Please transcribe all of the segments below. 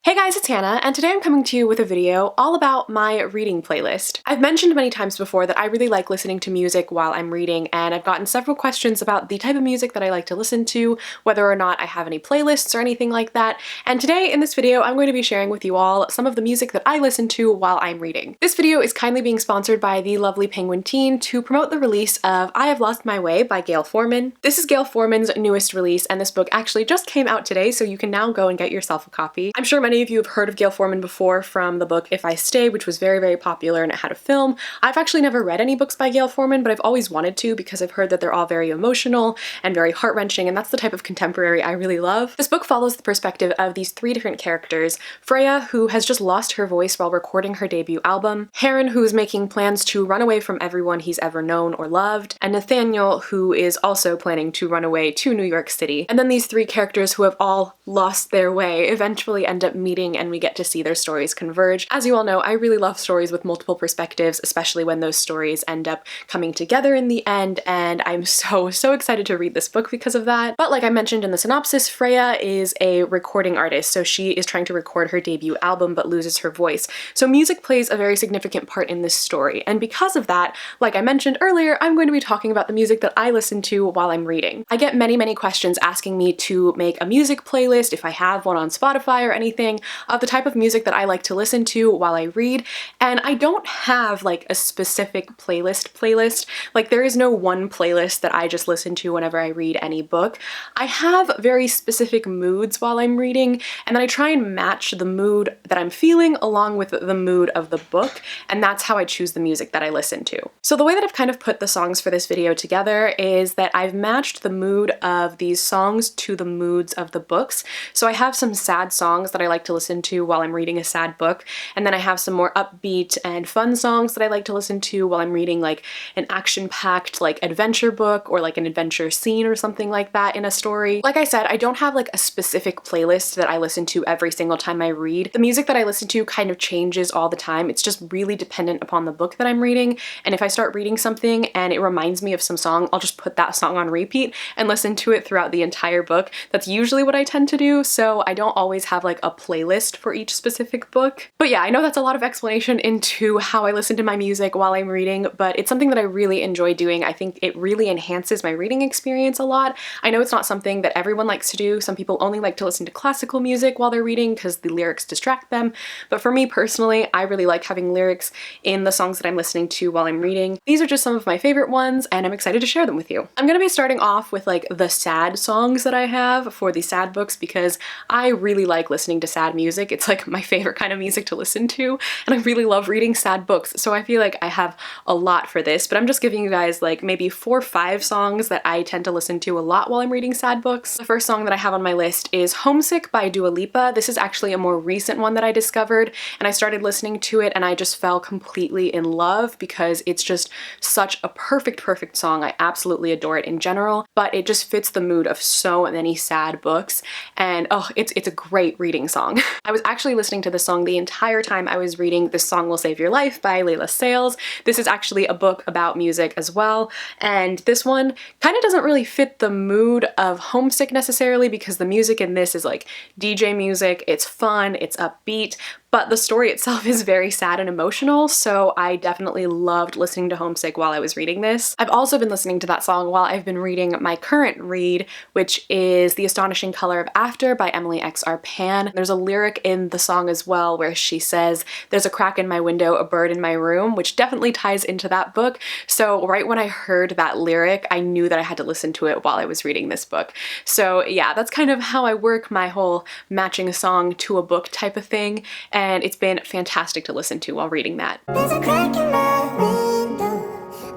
Hey guys, it's Hannah, and today I'm coming to you with a video all about my reading playlist. I've mentioned many times before that I really like listening to music while I'm reading, and I've gotten several questions about the type of music that I like to listen to, whether or not I have any playlists or anything like that, and today in this video I'm going to be sharing with you all some of the music that I listen to while I'm reading. This video is kindly being sponsored by the lovely Penguin Teen to promote the release of I Have Lost My Way by Gayle Forman. This is Gayle Forman's newest release, and this book actually just came out today, so you can now go and get yourself a copy. I'm sure many of you have heard of Gayle Forman before from the book If I Stay, which was very, very popular and it had a film. I've actually never read any books by Gayle Forman, but I've always wanted to because I've heard that they're all very emotional and very heart-wrenching, and that's the type of contemporary I really love. This book follows the perspective of these three different characters: Freya, who has just lost her voice while recording her debut album; Hansen, who is making plans to run away from everyone he's ever known or loved; and Nathaniel, who is also planning to run away to New York City. And then these three characters who have all lost their way eventually end up meeting, and we get to see their stories converge. As you all know, I really love stories with multiple perspectives, especially when those stories end up coming together in the end, and I'm so excited to read this book because of that. But like I mentioned in the synopsis, Freya is a recording artist, so she is trying to record her debut album but loses her voice. So music plays a very significant part in this story, and because of that, like I mentioned earlier, I'm going to be talking about the music that I listen to while I'm reading. I get many questions asking me to make a music playlist, if I have one on Spotify or anything, of the type of music that I like to listen to while I read, and I don't have like a specific playlist. Like, there is no one playlist that I just listen to whenever I read any book. I have very specific moods while I'm reading, and then I try and match the mood that I'm feeling along with the mood of the book, and that's how I choose the music that I listen to. So the way that I've kind of put the songs for this video together is that I've matched the mood of these songs to the moods of the books. So I have some sad songs that I like to listen to while I'm reading a sad book, and then I have some more upbeat and fun songs that I like to listen to while I'm reading like an action-packed like adventure book or like an adventure scene or something like that in a story. Like I said, I don't have like a specific playlist that I listen to every single time I read. The music that I listen to kind of changes all the time. It's just really dependent upon the book that I'm reading, and if I start reading something and it reminds me of some song, I'll just put that song on repeat and listen to it throughout the entire book. That's usually what I tend to do, so I don't always have like a playlist for each specific book. But yeah, I know that's a lot of explanation into how I listen to my music while I'm reading, but it's something that I really enjoy doing. I think it really enhances my reading experience a lot. I know it's not something that everyone likes to do. Some people only like to listen to classical music while they're reading because the lyrics distract them, but for me personally, I really like having lyrics in the songs that I'm listening to while I'm reading. These are just some of my favorite ones, and I'm excited to share them with you. I'm gonna be starting off with like the sad songs that I have for the sad books because I really like listening to sad music. It's like my favorite kind of music to listen to, and I really love reading sad books, so I feel like I have a lot for this, but I'm just giving you guys like maybe 4 or 5 songs that I tend to listen to a lot while I'm reading sad books. The first song that I have on my list is Homesick by Lipa. This is actually a more recent one that I discovered, and I started listening to it and I just fell completely in love because it's just such a perfect song. I absolutely adore it in general, but it just fits the mood of so many sad books, and oh, it's a great reading song. I was actually listening to this song the entire time I was reading This Song Will Save Your Life by Layla Sales. This is actually a book about music as well, and this one kind of doesn't really fit the mood of Homesick necessarily because the music in this is like DJ music. It's fun, it's upbeat, but the story itself is very sad and emotional, so I definitely loved listening to Homesick while I was reading this. I've also been listening to that song while I've been reading my current read, which is The Astonishing Color of After by Emily X.R. Pan. There's a lyric in the song as well where she says, "There's a crack in my window, a bird in my room," which definitely ties into that book. So right when I heard that lyric, I knew that I had to listen to it while I was reading this book. So yeah, that's kind of how I work my whole matching a song to a book type of thing, and it's been fantastic to listen to while reading that. There's a crack in my window,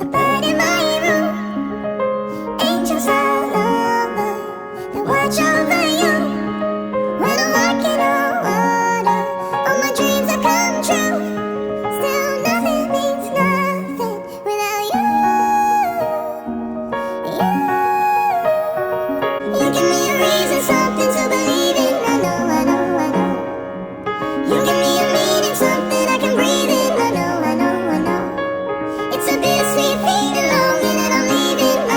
a bird in my room, angels all over, they watch over you. When I'm walking on water, all my dreams have come true. Still nothing means nothing without you. You give me a reason, something to believe in. I know. You give me a meaning, something I can breathe in. I know. It's a bittersweet feeling, longing that I'm leaving. I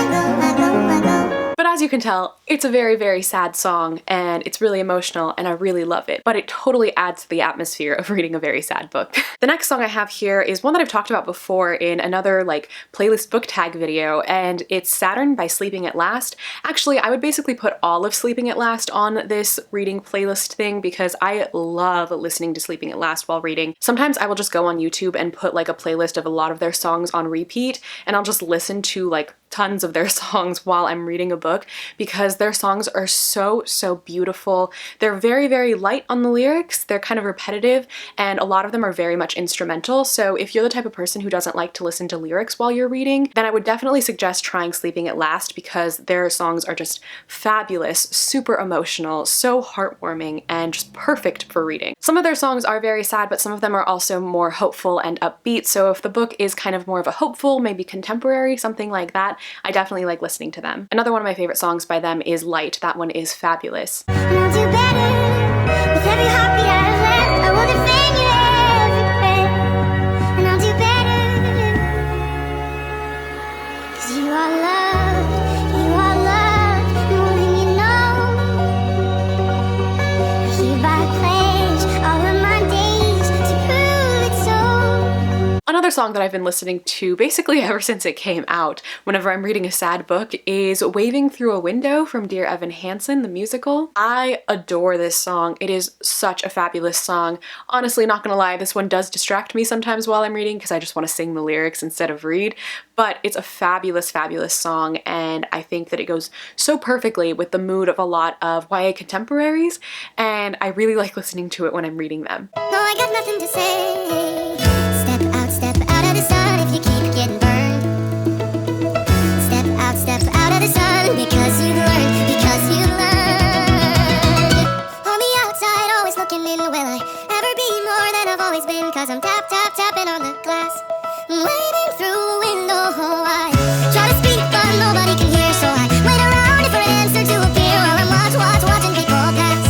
go. But as you can tell, It's a very, very sad song and it's really emotional and I really love it, but it totally adds to the atmosphere of reading a very sad book. The next song I have here is one that I've talked about before in another like playlist book tag video, and it's Saturn by Sleeping at Last. Actually, I would basically put all of Sleeping at Last on this reading playlist thing because I love listening to Sleeping at Last while reading. Sometimes I will just go on YouTube and put like a playlist of a lot of their songs on repeat, and I'll just listen to like tons of their songs while I'm reading a book because their songs are so beautiful. They're very, very light on the lyrics. They're kind of repetitive and a lot of them are very much instrumental. So if you're the type of person who doesn't like to listen to lyrics while you're reading, then I would definitely suggest trying Sleeping at Last because their songs are just fabulous, super emotional, so heartwarming, and just perfect for reading. Some of their songs are very sad, but some of them are also more hopeful and upbeat. So if the book is kind of more of a hopeful, maybe contemporary, something like that, I definitely like listening to them. Another one of my favorite songs by them is Light. That one is fabulous. And I'll do better with every heartbeat I've left. I will defend you everywhere. And I'll do better 'cause you are loved more than you know. I hereby pledge all of my days to prove it so. Another song that I've been listening to basically ever since it came out, whenever I'm reading a sad book, is Waving Through a Window from Dear Evan Hansen, the musical. I adore this song. It is such a fabulous song. Honestly, not gonna lie, this one does distract me sometimes while I'm reading because I just want to sing the lyrics instead of read, but it's a fabulous, fabulous song, and I think that it goes so perfectly with the mood of a lot of YA contemporaries, and I really like listening to it when I'm reading them. No, I got nothing to say. Step out of the sun if you keep getting burned. Step out of the sun because you learned, On the outside, always looking in, will I ever be more than I've always been? 'Cause I'm tapping on the glass. I'm waving through a window, I try to speak but nobody can hear, so I wait around for an answer to appear while I'm watching people pass.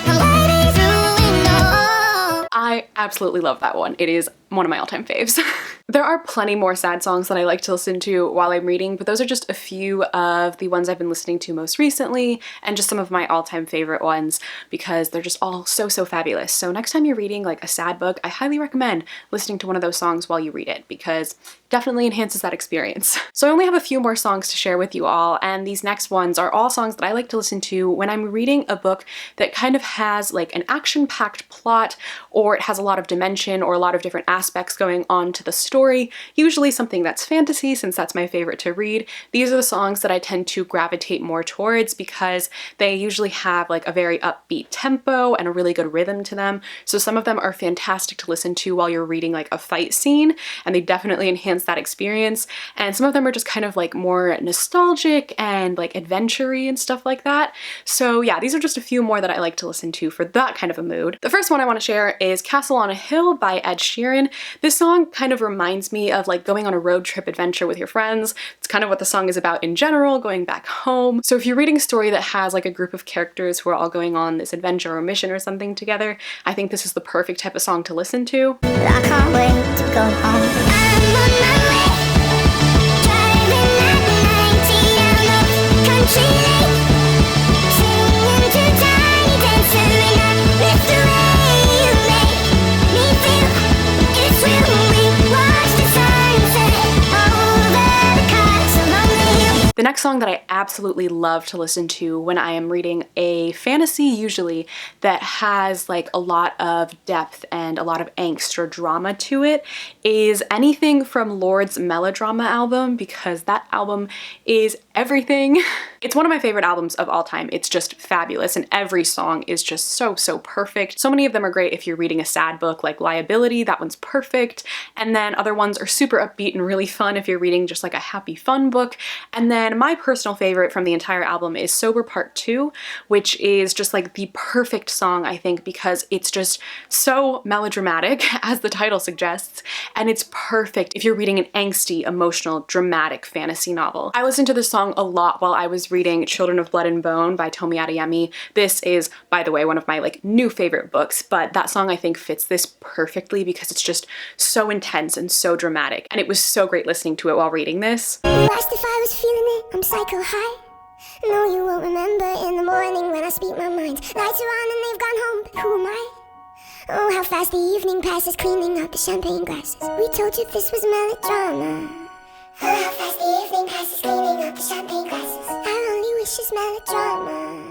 I'm waving through a window. I absolutely love that one. It is one of my all-time faves. There are plenty more sad songs that I like to listen to while I'm reading, but those are just a few of the ones I've been listening to most recently and just some of my all-time favorite ones because they're just all so fabulous. So next time you're reading like a sad book, I highly recommend listening to one of those songs while you read it because it definitely enhances that experience. So I only have a few more songs to share with you all, and these next ones are all songs that I like to listen to when I'm reading a book that kind of has like an action-packed plot, or it has a lot of dimension or a lot of different aspects going on to the story, usually something that's fantasy since that's my favorite to read. These are the songs that I tend to gravitate more towards because they usually have like a very upbeat tempo and a really good rhythm to them. So some of them are fantastic to listen to while you're reading like a fight scene, and they definitely enhance that experience. And some of them are just kind of like more nostalgic and like adventure-y and stuff like that. So yeah, these are just a few more that I like to listen to for that kind of a mood. The first one I want to share is Castle on a Hill by Ed Sheeran. This song kind of reminds me of like going on a road trip adventure with your friends. It's kind of what the song is about in general, going back home. So if you're reading a story that has like a group of characters who are all going on this adventure or mission or something together, I think this is the perfect type of song to listen to. I can't wait to go home. I'm on my way, driving at 90 down the country lane, singing to Tiny Dancer, and I miss the way you make me feel. It's when we watch the sunset over the castle on the hill. The next song that I absolutely love to listen to when I am reading a fantasy usually that has like a lot of depth and a lot of angst or drama to it is anything from Lorde's Melodrama album, because that album is everything. It's one of my favorite albums of all time. It's just fabulous and every song is just so perfect. So many of them are great if you're reading a sad book like Liability, that one's perfect. And then other ones are super upbeat and really fun if you're reading just like a happy fun book. And then my personal favorite from the entire album is Sober Part 2, which is just like the perfect song I think because it's just so melodramatic as the title suggests, and it's perfect if you're reading an angsty, emotional, dramatic fantasy novel. I listened to this song a lot while I was reading Children of Blood and Bone by Tomi Adeyemi. This is, by the way, one of my like new favorite books, but that song I think fits this perfectly because it's just so intense and so dramatic, and it was so great listening to it while reading this. You asked if I was feeling it, I'm psycho high. No, you won't remember in the morning when I speak my mind. Lights are on and they've gone home, but who am I? Oh, how fast the evening passes, cleaning up the champagne glasses. We told you this was melodrama. Oh, how fast the evening passes, cleaning up the champagne glasses. Our only wish is melodrama.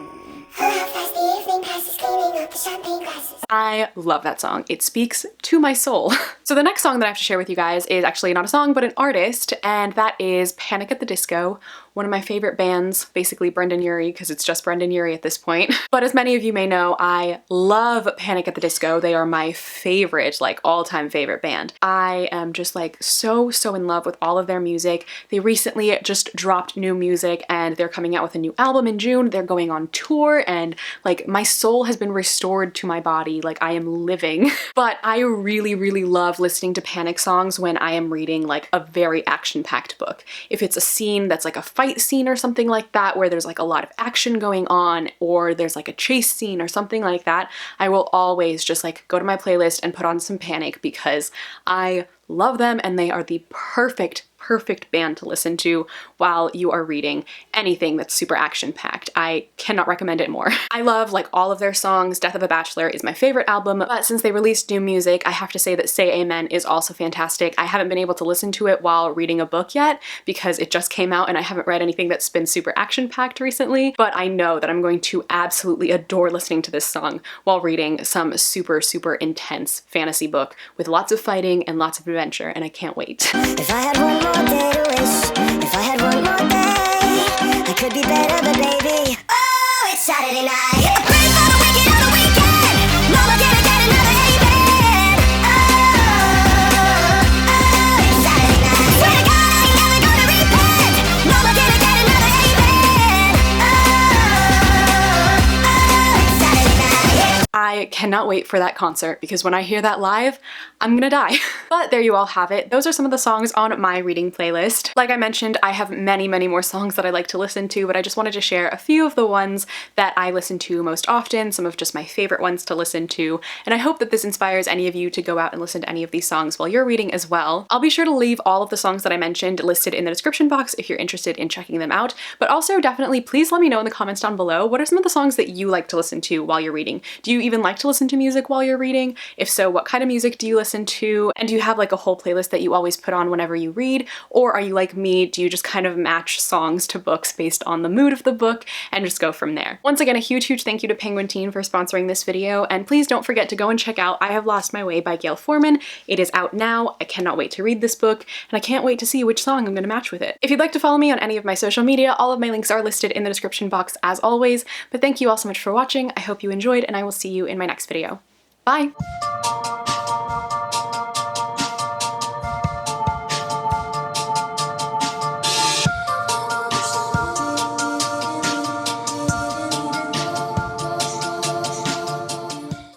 Oh, how fast the evening passes, cleaning up the champagne glasses. I love that song. It speaks to my soul. So the next song that I have to share with you guys is actually not a song, but an artist, and that is Panic at the Disco, one of my favorite bands, basically Brendan Urie, because it's just Brendan Urie at this point. But as many of you may know, I love Panic at the Disco. They are my favorite, like all-time favorite band. I am just like so in love with all of their music. They recently just dropped new music and they're coming out with a new album in June. They're going on tour and like my soul has been restored to my body. Like I am living. But I really love listening to Panic songs when I am reading like a very action-packed book. If it's a scene that's like a fight scene or something like that where there's like a lot of action going on, or there's like a chase scene or something like that, I will always just like go to my playlist and put on some Panic because I love them and they are the perfect band to listen to while you are reading anything that's super action-packed. I cannot recommend it more. I love like all of their songs. Death of a Bachelor is my favorite album, but since they released new music, I have to say that Say Amen is also fantastic. I haven't been able to listen to it while reading a book yet because it just came out and I haven't read anything that's been super action-packed recently, but I know that I'm going to absolutely adore listening to this song while reading some super intense fantasy book with lots of fighting and lots of adventure, and I can't wait. If I had one more day to wish, if I had one more day, I could be better, but baby, oh, it's Saturday night. Ready for the weekend on the weekend. Mama, can I get another amen? Oh, it's Saturday night. Swear to God, I ain't never gonna repent. Mama, can I get another amen? Oh, it's Saturday night. I cannot wait for that concert because when I hear that live, I'm gonna die. But there you all have it. Those are some of the songs on my reading playlist. Like I mentioned, I have many more songs that I like to listen to, but I just wanted to share a few of the ones that I listen to most often, some of just my favorite ones to listen to, and I hope that this inspires any of you to go out and listen to any of these songs while you're reading as well. I'll be sure to leave all of the songs that I mentioned listed in the description box if you're interested in checking them out, but also definitely please let me know in the comments down below, what are some of the songs that you like to listen to while you're reading? Do you even like to listen to music while you're reading? If so, what kind of music do you listen to? And do you have like a whole playlist that you always put on whenever you read? Or are you like me? Do you just kind of match songs to books based on the mood of the book and just go from there? Once again, a huge thank you to Penguin Teen for sponsoring this video, and please don't forget to go and check out I Have Lost My Way by Gail Forman. It is out now. I cannot wait to read this book, and I can't wait to see which song I'm going to match with it. If you'd like to follow me on any of my social media, all of my links are listed in the description box as always, but thank you all so much for watching. I hope you enjoyed, and I will see you in my next video. Bye!